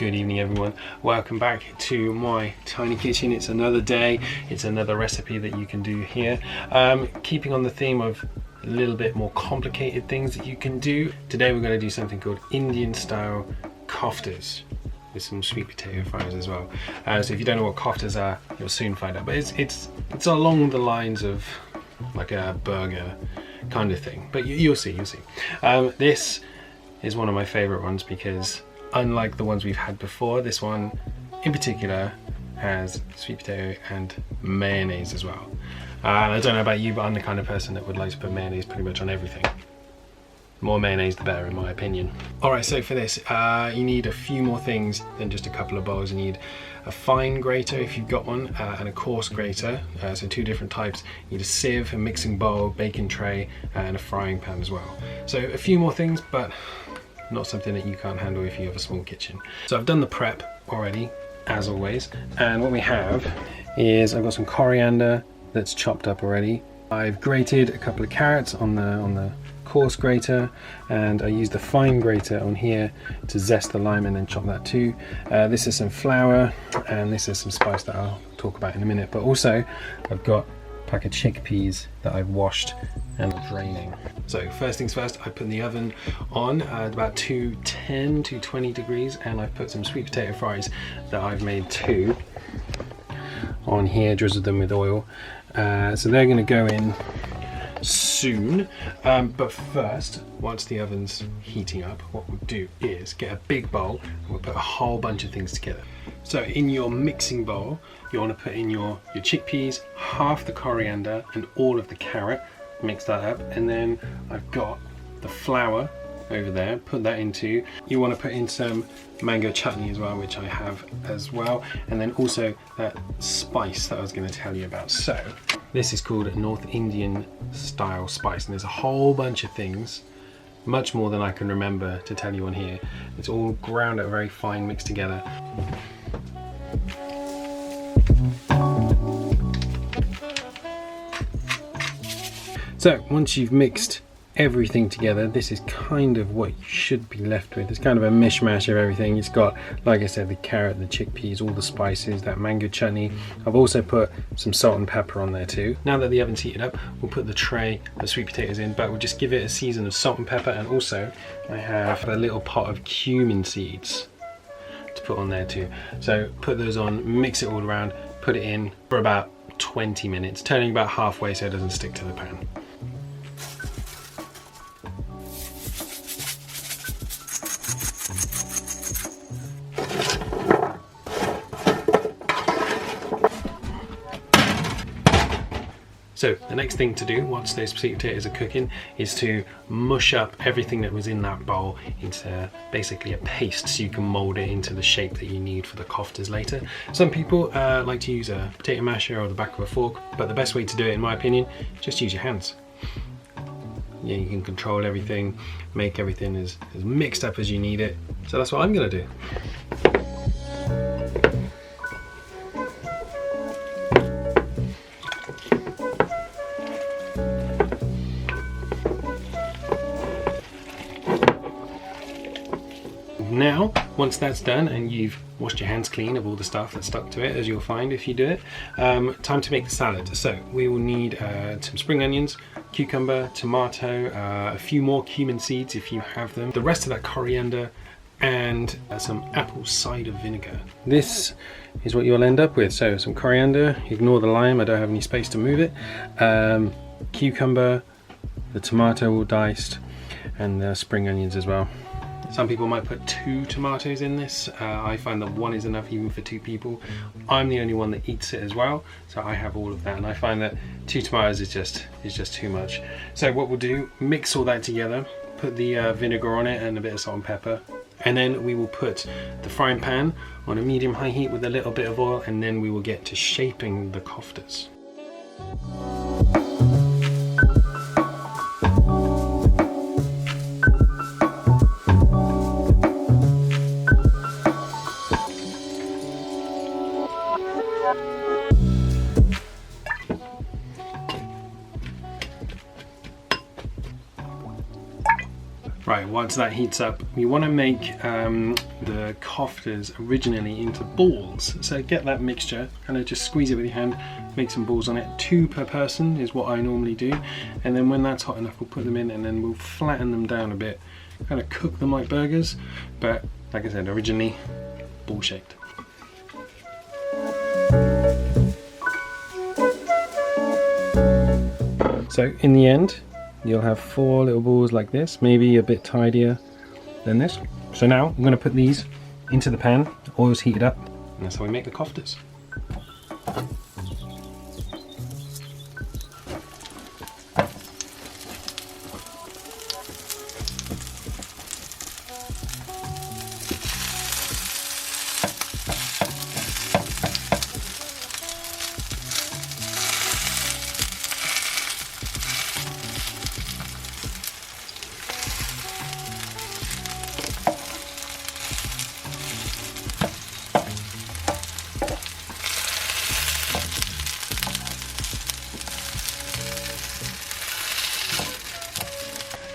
Good evening everyone, welcome back to my tiny kitchen. It's another day, it's another recipe that you can do here. Keeping on the theme of a little bit more complicated things that you can do, today we're going to do something called Indian style koftas with some sweet potato fries as well. So if you don't know what koftas are, you'll soon find out, but it's along the lines of like a burger kind of thing, but you'll see. This is one of my favorite ones because unlike the ones we've had before, this one in particular has sweet potato and mayonnaise as well. I don't know about you, but I'm the kind of person that would like to put mayonnaise pretty much on everything. More mayonnaise the better in my opinion. Alright, so for this you need a few more things than just a couple of bowls. You need a fine grater if you've got one, and a coarse grater, so two different types. You need a sieve, a mixing bowl, baking tray, and a frying pan as well. So a few more things, but not something that you can't handle if you have a small kitchen. So I've done the prep already, as always, and what we have is I've got some coriander that's chopped up already. I've grated a couple of carrots on the coarse grater, and I used the fine grater on here to zest the lime and then chop that too. This is some flour, and this is some spice that I'll talk about in a minute, but also I've got a pack of chickpeas that I've washed and draining. So first things first, I put in the oven on at about 220 degrees, and I've put some sweet potato fries that I've made too on here, drizzled them with oil. So they're going to go in soon, but first, once the oven's heating up, what we'll do is get a big bowl and we'll put a whole bunch of things together. So in your mixing bowl, you want to put in your chickpeas, half the coriander and all of the carrot, mix that up, and then I've got the flour over there, put that into. You want to put in some mango chutney as well, which I have as well, and then also that spice that I was going to tell you about. So this is called North Indian style spice, and there's a whole bunch of things, much more than I can remember to tell you on here. It's all ground up very fine, mixed together. So once you've mixed everything together, this is kind of what you should be left with. It's kind of a mishmash of everything. It's got, like I said, the carrot, the chickpeas, all the spices, that mango chutney. I've also put some salt and pepper on there too. Now that the oven's heated up, we'll put the tray of sweet potatoes in, but we'll just give it a season of salt and pepper, and also I have a little pot of cumin seeds to put on there too. So put those on, mix it all around, put it in for about 20 minutes, turning about halfway so it doesn't stick to the pan. So the next thing to do once those sweet potatoes are cooking is to mush up everything that was in that bowl into basically a paste, so you can mold it into the shape that you need for the koftas later. Some people like to use a potato masher or the back of a fork, but the best way to do it, in my opinion, just use your hands. Yeah, you can control everything, make everything as mixed up as you need it. So that's what I'm gonna do. Now, once that's done and you've washed your hands clean of all the stuff that's stuck to it, as you'll find if you do it, time to make the salad. So we will need some spring onions, cucumber, tomato, a few more cumin seeds if you have them, the rest of that coriander, and some apple cider vinegar. This is what you'll end up with. So some coriander, ignore the lime, I don't have any space to move it, cucumber, the tomato all diced, and the spring onions as well. Some people might put 2 tomatoes in this. I find that 1 is enough even for 2 people. I'm the only one that eats it as well, so I have all of that, and I find that 2 tomatoes is just too much. So what we'll do, mix all that together, put the vinegar on it and a bit of salt and pepper, and then we will put the frying pan on a medium-high heat with a little bit of oil, and then we will get to shaping the koftas. Right, Right, once that heats up, we want to make the koftas originally into balls. So get that mixture, kind of just squeeze it with your hand, make some balls on it. 2 per person is what I normally do. And then when that's hot enough, we'll put them in and then we'll flatten them down a bit, kind of cook them like burgers. But like I said, originally ball shaped. So in the end, you'll have 4 little balls like this, maybe a bit tidier than this. So now I'm going to put these into the pan, oil's heated up, and that's how we make the koftas.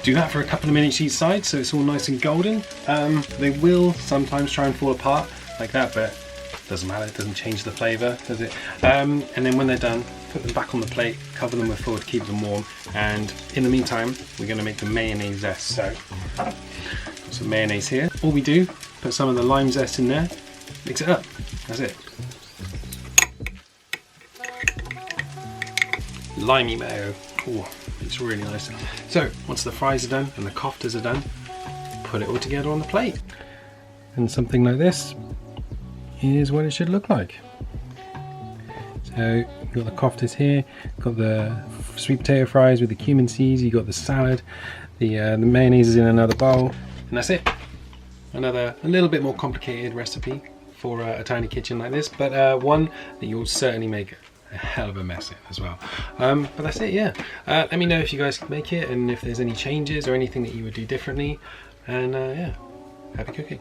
Do that for a couple of minutes each side so it's all nice and golden. They will sometimes try and fall apart like that, but it doesn't matter, it doesn't change the flavour, does it? And then when they're done, put them back on the plate, cover them with foil to keep them warm, and in the meantime we're going to make the mayonnaise zest. So some mayonnaise here. All we do, put some of the lime zest in there, mix it up, that's it. Limey mayo. Ooh, it's really nice. So once the fries are done and the koftas are done, put it all together on the plate. And something like this is what it should look like. So you've got the koftas here, got the sweet potato fries with the cumin seeds, you've got the salad, the mayonnaise is in another bowl, and that's it. A little bit more complicated recipe for a tiny kitchen like this, but one that you'll certainly make a hell of a mess in as well. But that's it, yeah. Let me know if you guys can make it and if there's any changes or anything that you would do differently, and yeah, happy cooking.